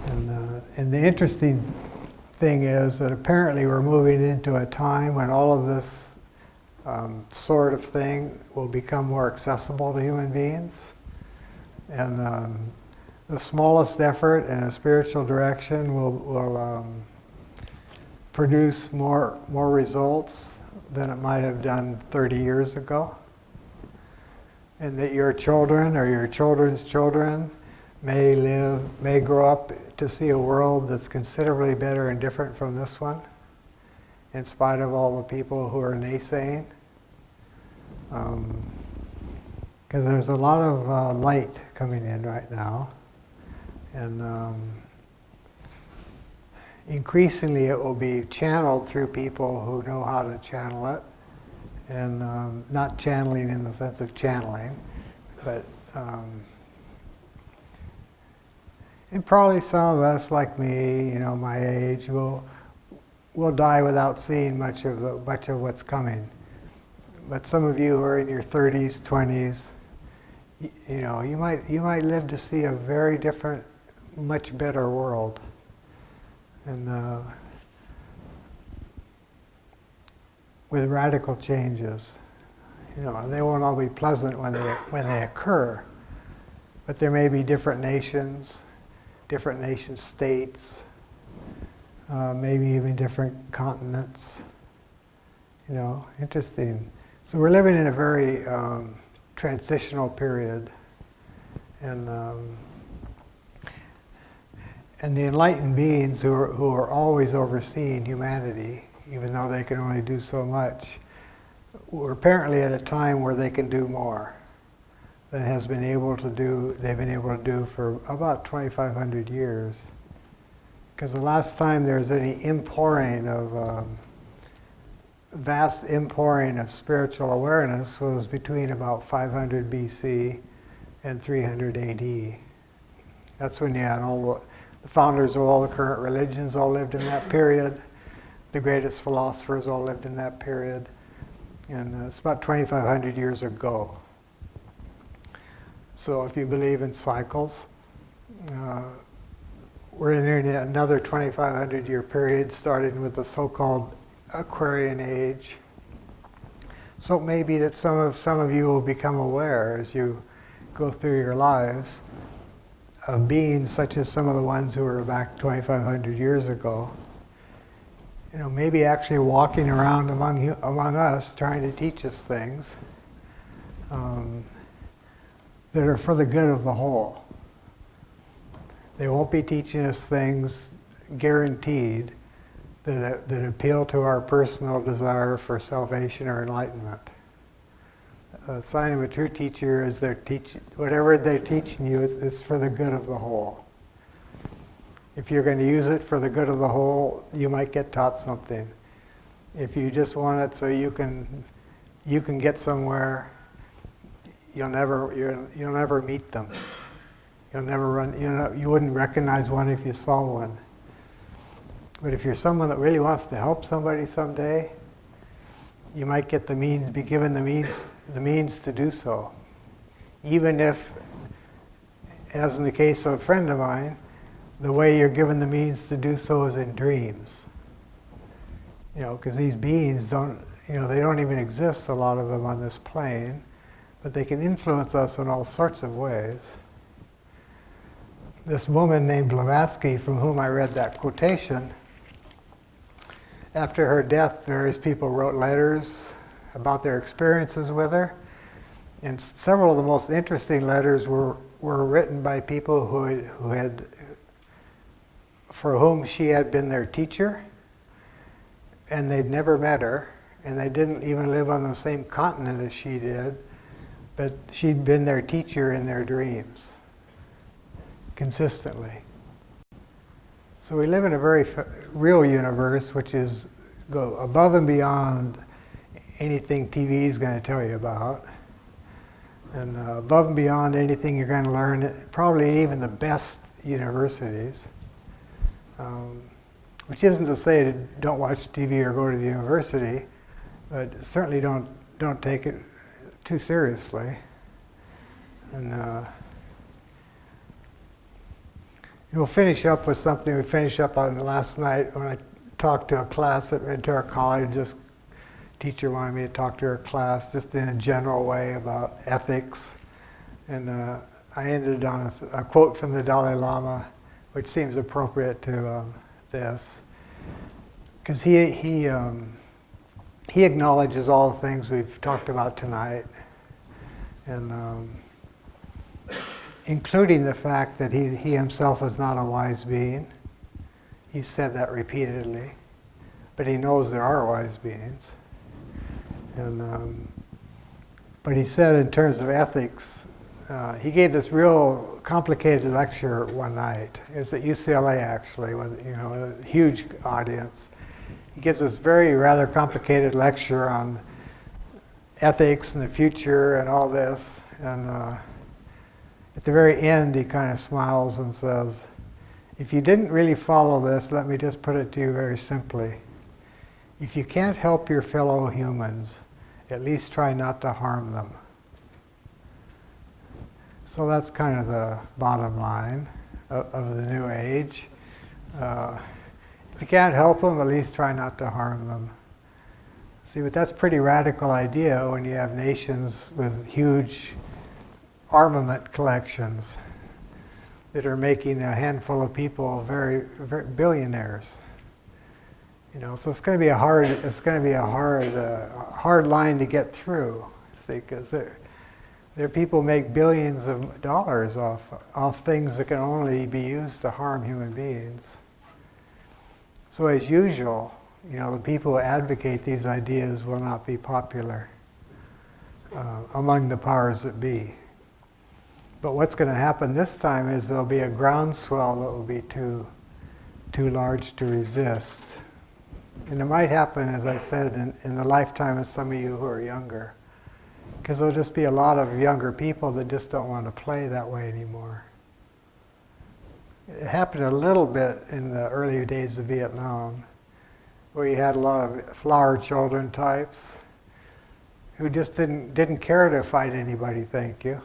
And the interesting thing is that apparently we're moving into a time when all of this sort of thing will become more accessible to human beings. And the smallest effort in a spiritual direction will produce more results than it might have done 30 years ago. And that your children or your children's children may grow up to see a world that's considerably better and different from this one, in spite of all the people who are naysaying. Because there's a lot of light coming in right now. And increasingly it will be channeled through people who know how to channel it. And not channeling in the sense of channeling, but and probably some of us, like me, my age, will die without seeing much of what's coming. But some of you who are in your 30s, 20s, you might live to see a very different, much better world. And with radical changes. They won't all be pleasant when they occur, but there may be different nation states, maybe even different continents. Interesting. So we're living in a very transitional period, and the enlightened beings who are always overseeing humanity, even though they can only do so much, we're apparently at a time where they can do more than they've been able to do for about 2,500 years. Because the last time there was any vast impouring of spiritual awareness was between about 500 BC and 300 AD. That's when you had all the founders of all the current religions all lived in that period. The greatest philosophers all lived in that period. And it's about 2,500 years ago. So if you believe in cycles, we're in another 2,500 year period, starting with the so-called Aquarian age. So it may be that some of you will become aware as you go through your lives of beings such as some of the ones who were back 2,500 years ago. Maybe actually walking around among us, trying to teach us things that are for the good of the whole. They won't be teaching us things guaranteed that appeal to our personal desire for salvation or enlightenment. A sign of a true teacher is whatever they're teaching you is for the good of the whole. If you're going to use it for the good of the whole, you might get taught something. If you just want it so you can get somewhere, you'll never meet them. You'll never run. You wouldn't recognize one if you saw one. But if you're someone that really wants to help somebody someday, you might get be given the means to do so. Even if, as in the case of a friend of mine, the way you're given the means to do so is in dreams. Because these beings they don't even exist, a lot of them on this plane, but they can influence us in all sorts of ways. This woman named Blavatsky, from whom I read that quotation, after her death, various people wrote letters about their experiences with her. And several of the most interesting letters were written by people for whom she had been their teacher, and they'd never met her, and they didn't even live on the same continent as she did, but she'd been their teacher in their dreams, consistently. So we live in a very real universe, which go above and beyond anything TV is going to tell you about, and above and beyond anything you're going to learn, probably even the best universities. Which isn't to say that don't watch TV or go to the university, but certainly don't take it too seriously. And we'll finish up with something we finished up on last night when I talked to a class to our college. This teacher wanted me to talk to her class just in a general way about ethics. And I ended on a quote from the Dalai Lama, which seems appropriate to this. Because he acknowledges all the things we've talked about tonight. And including the fact that he himself is not a wise being. He's said that repeatedly, but he knows there are wise beings. And but he said in terms of ethics, he gave this real complicated lecture one night. It was at UCLA actually, with a huge audience. He gives this rather complicated lecture on ethics and the future and all this. And at the very end, he kind of smiles and says, if you didn't really follow this, let me just put it to you very simply. If you can't help your fellow humans, at least try not to harm them. So that's kind of the bottom line of the new age. If you can't help them, at least try not to harm them. See, but that's a pretty radical idea when you have nations with huge armament collections that are making a handful of people very, very billionaires. So it's going to be a hard line to get through. See, because there people make billions of dollars off things that can only be used to harm human beings. So as usual, the people who advocate these ideas will not be popular among the powers that be. But what's going to happen this time is there'll be a groundswell that will be too large to resist. And it might happen, as I said, in the lifetime of some of you who are younger. Because there'll just be a lot of younger people that just don't want to play that way anymore. It happened a little bit in the early days of Vietnam, where you had a lot of flower children types who just didn't care to fight anybody, thank you.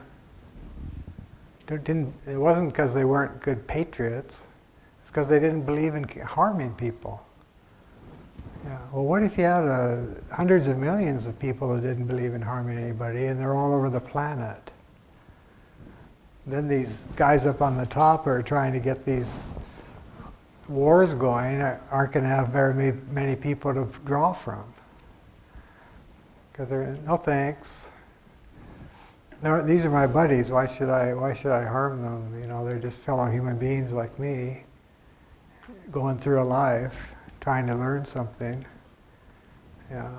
It wasn't because they weren't good patriots. It's because they didn't believe in harming people. Yeah. Well, what if you had hundreds of millions of people who didn't believe in harming anybody, and they're all over the planet? Then these guys up on the top are trying to get these wars going, aren't going to have very many people to draw from. Because they're, no thanks. These are my buddies. Why should I harm them? You know, they're just fellow human beings like me, going through a life, trying to learn something. Yeah.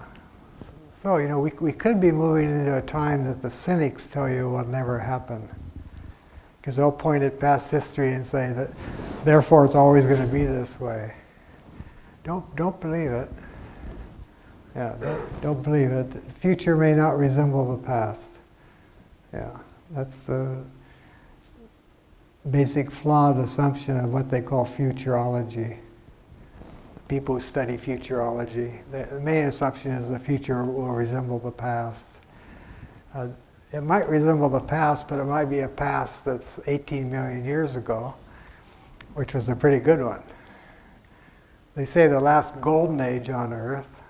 So, you know, we could be moving into a time that the cynics tell you will never happen. Because they'll point at past history and say that, therefore, it's always going to be this way. Don't believe it. Yeah, don't believe it. The future may not resemble the past. Yeah, that's the basic flawed assumption of what they call futurology. People who study futurology, the main assumption is the future will resemble the past. It might resemble the past, but it might be a past that's 18 million years ago, which was a pretty good one. They say the last golden age on Earth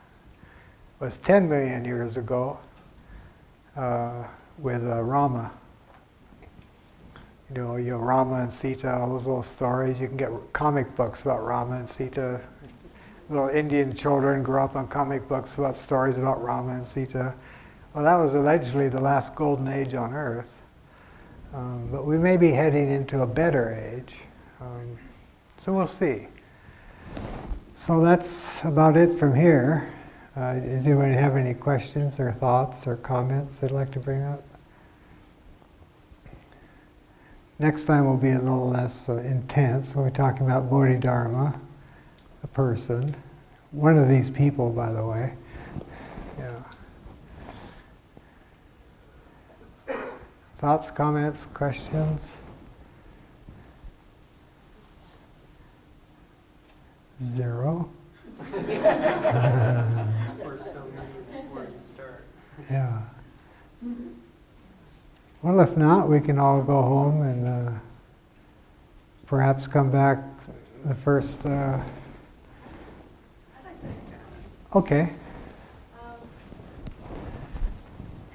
was 10 million years ago with Rama. You know, Rama and Sita, all those little stories. You can get comic books about Rama and Sita. Little Indian children grew up on comic books about stories about Rama and Sita. Well, that was allegedly the last golden age on Earth. But we may be heading into a better age. So we'll see. So that's about it from here. Does anybody have any questions or thoughts or comments they'd like to bring up? Next time will be a little less intense. We'll be talking about Bodhidharma, a person. One of these people, by the way. Yeah. Thoughts, comments, questions? Zero. Or so many before you start. Yeah. Well, if not, we can all go home and perhaps come back the first. I'd like to make a comment. Okay.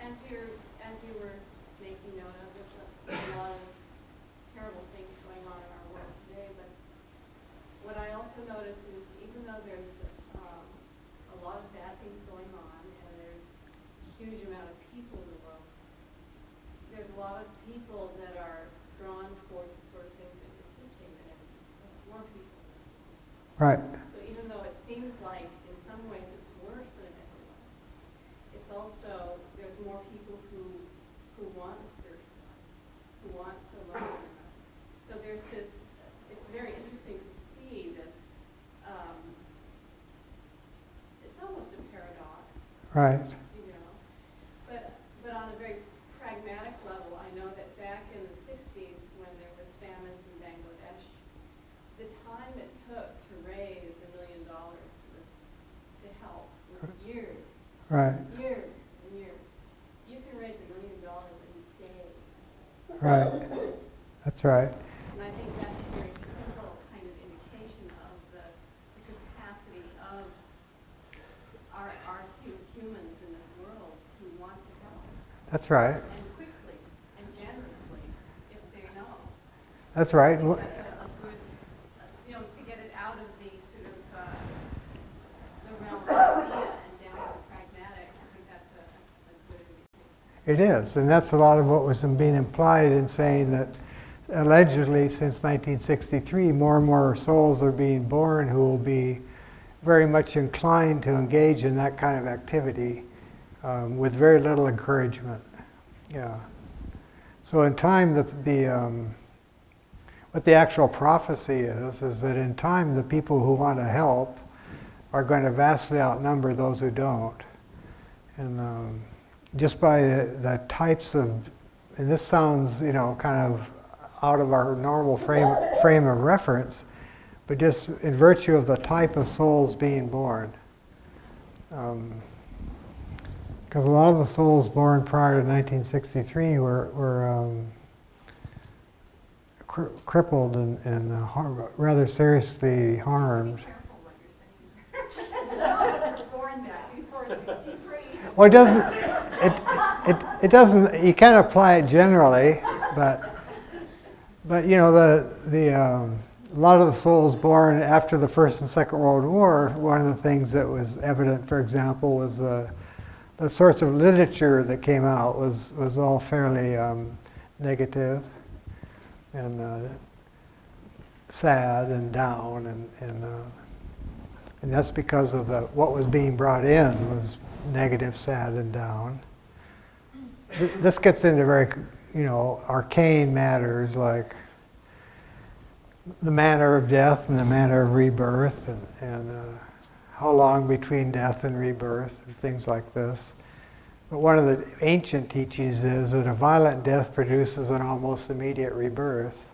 As you were making note of, there's a lot of terrible things going on in our world today, but what I also notice is even though there's a lot of bad things going on and there's a huge amount of people in the world, there's a lot of people that are drawn towards the sort of things that you're teaching, that more people. Right. So even though it seems like in some ways it's worse than it ever was, it's also, there's more people who want a spiritual life, who want to learn. So there's this, it's very interesting to see this, it's almost a paradox. Right. You know, but on a very pragmatic level, I know that back in the 60s when there was famines in Bangladesh, the time it took to raise $1 million was to help was years. Right. Years and years. You can raise $1 million in a day. Right. That's right. And I think that's a very simple kind of indication of the capacity of our humans in this world who want to help. That's right. And quickly and generously if they know. That's right. That's a good, you know, to get it out of the sort of the realm of idea and down to the pragmatic, I think that's a good indication. It is, and that's a lot of what was being implied in saying that allegedly since 1963, more and more souls are being born who will be very much inclined to engage in that kind of activity with very little encouragement. Yeah. So in time, what the actual prophecy is that in time the people who want to help are going to vastly outnumber those who don't. And just by the types of, and this sounds, you know, kind of out of our normal frame of reference, but just in virtue of the type of souls being born. Because a lot of the souls born prior to 1963 were crippled and rather seriously harmed. Be careful what you're saying. Some of us were born back before 63. Well, it doesn't. You can't apply it generally, but you know a lot of the souls born after the First and Second World War. One of the things that was evident, for example, was the sorts of literature that came out was all fairly negative and sad and down, and that's because of what was being brought in was negative, sad, and down. This gets into very, arcane matters like the manner of death and the manner of rebirth, and how long between death and rebirth, and things like this. But one of the ancient teachings is that a violent death produces an almost immediate rebirth.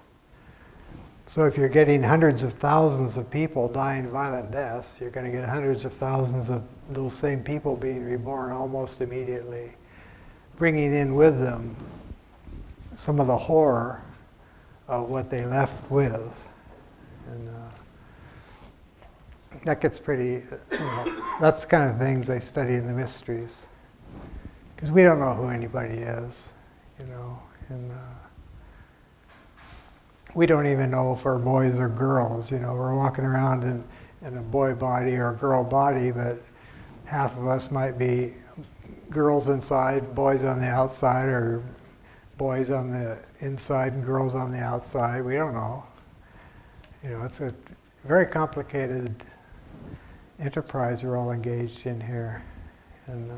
So if you're getting hundreds of thousands of people dying violent deaths, you're going to get hundreds of thousands of those same people being reborn almost immediately, bringing in with them some of the horror of what they left with. And that gets pretty, that's the kind of things I study in the mysteries. Because we don't know who anybody is, and we don't even know if we're boys or girls. We're walking around in a boy body or a girl body, but half of us might be girls inside, boys on the outside, or boys on the inside and girls on the outside. We don't know. It's a very complicated enterprise we're all engaged in here. And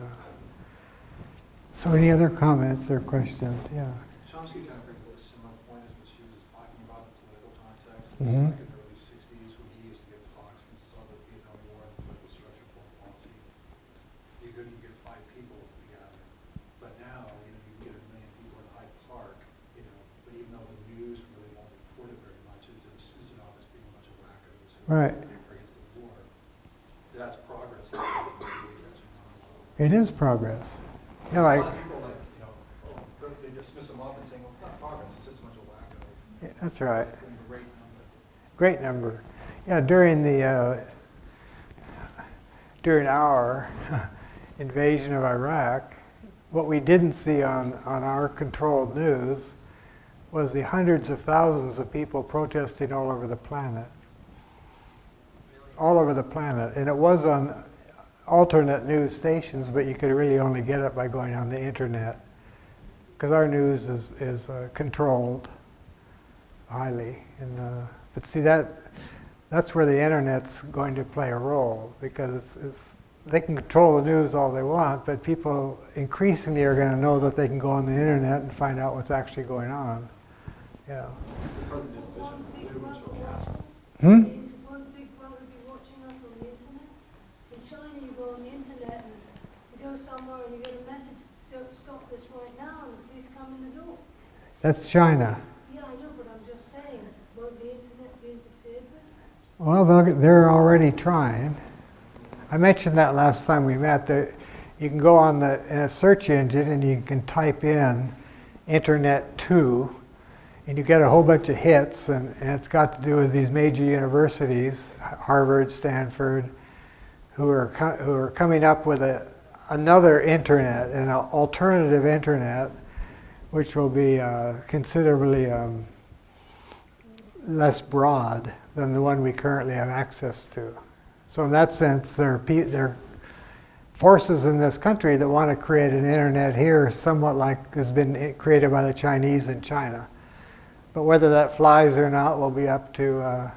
so any other comments or questions? Yeah. Chomsky kind of brings a similar point as what she was just talking about, the political context. Mm-hmm. It's like in the early 60s when he used to give talks, for instance, on the Vietnam War and the political structure of foreign policy. You couldn't even get 5 people together. But now, you can get 1 million people in Hyde Park, but even though the news really won't report it very much, it's dismiss it off as being a bunch of wackos who Right. are against the war. That's progress. It is progress. A lot of people they dismiss them off and saying, well, it's not progress, it's just a bunch of wackos. Yeah, that's right. Great number. Great number. Yeah, during our invasion of Iraq, what we didn't see on our controlled news was the hundreds of thousands of people protesting all over the planet. All over the planet. And it was on alternate news stations, but you could really only get it by going on the internet. Because our news is controlled highly. And, but see, that's where the internet's going to play a role, because they can control the news all they want, but people increasingly are going to know that they can go on the internet and find out what's actually going on. Yeah. Hmm? One big brother be watching us on the internet. In China, you go on the internet and you go somewhere and you get a message, don't stop this right now, and the police come in the door. That's China. Yeah, I know, but I'm just saying, won't the internet be interfered with? Well, they're already trying. I mentioned that last time we met. That you can go in a search engine and you can type in Internet 2, and you get a whole bunch of hits, and it's got to do with these major universities, Harvard, Stanford, who are coming up with another internet, an alternative internet, which will be considerably less broad than the one we currently have access to. So in that sense, there are forces in this country that want to create an internet here, somewhat like has been created by the Chinese in China. But whether that flies or not will be up to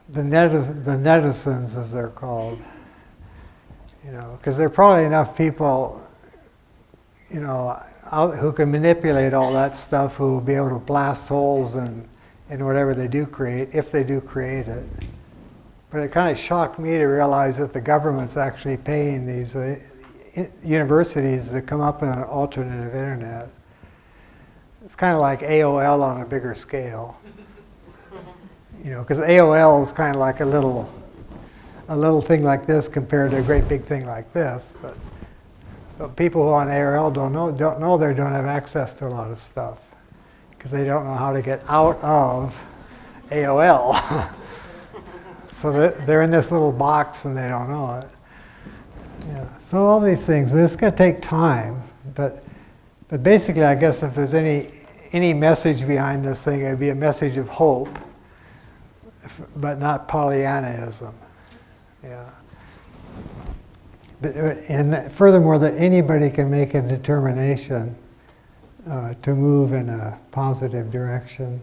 the netizens, as they're called. Because there are probably enough people, out who can manipulate all that stuff, who will be able to blast holes in whatever they do create, if they do create it. But it kind of shocked me to realize that the government's actually paying these universities to come up with an alternative internet. It's kind of like AOL on a bigger scale. Because AOL is kind of like a little thing like this compared to a great big thing like this. But people who on AOL don't know they don't have access to a lot of stuff. because they don't know how to get out of AOL. So they're in this little box and they don't know it. Yeah. So all these things, but it's going to take time. But basically, I guess if there's any message behind this thing, it'd be a message of hope, but not Pollyannaism. Yeah. And furthermore, that anybody can make a determination to move in a positive direction,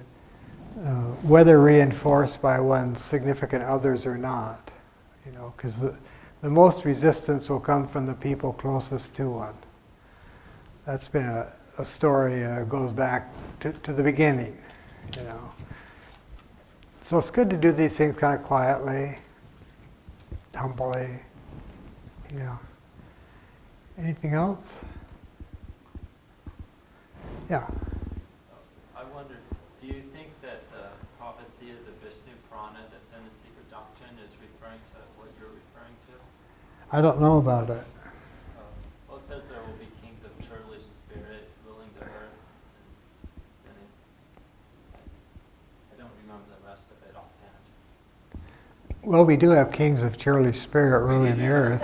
whether reinforced by one's significant others or not. You know, because the most resistance will come from the people closest to one. That's been a story goes back to the beginning. You know, so it's good to do these things kind of quietly, humbly. Yeah. Anything else? Yeah. I wonder, do you think that the prophecy of the Vishnu Purana that's in the Secret Doctrine is referring to what you're referring to? I don't know about it. Well, it says there will be kings of churlish spirit ruling the earth. And I don't remember the rest of it offhand. Well, we do have kings of churlish spirit ruling the earth.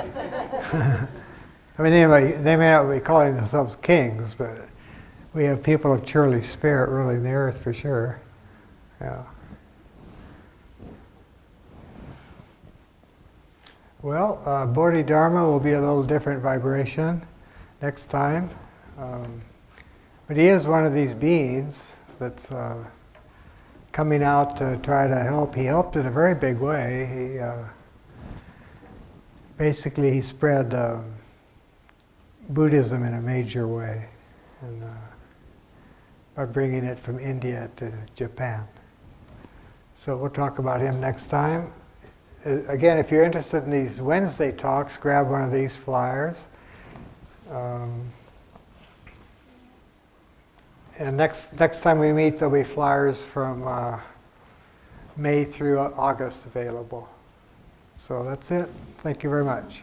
I mean, they may not be calling themselves kings, but we have people of churlish spirit ruling the earth for sure. Yeah. Well, Bodhidharma will be a little different vibration next time. But he is one of these beings that's coming out to try to help. He helped in a very big way. He spread Buddhism in a major way, and by bringing it from India to Japan. So we'll talk about him next time. Again, if you're interested in these Wednesday talks, grab one of these flyers. And next time we meet, there'll be flyers from May through August available. So that's it. Thank you very much.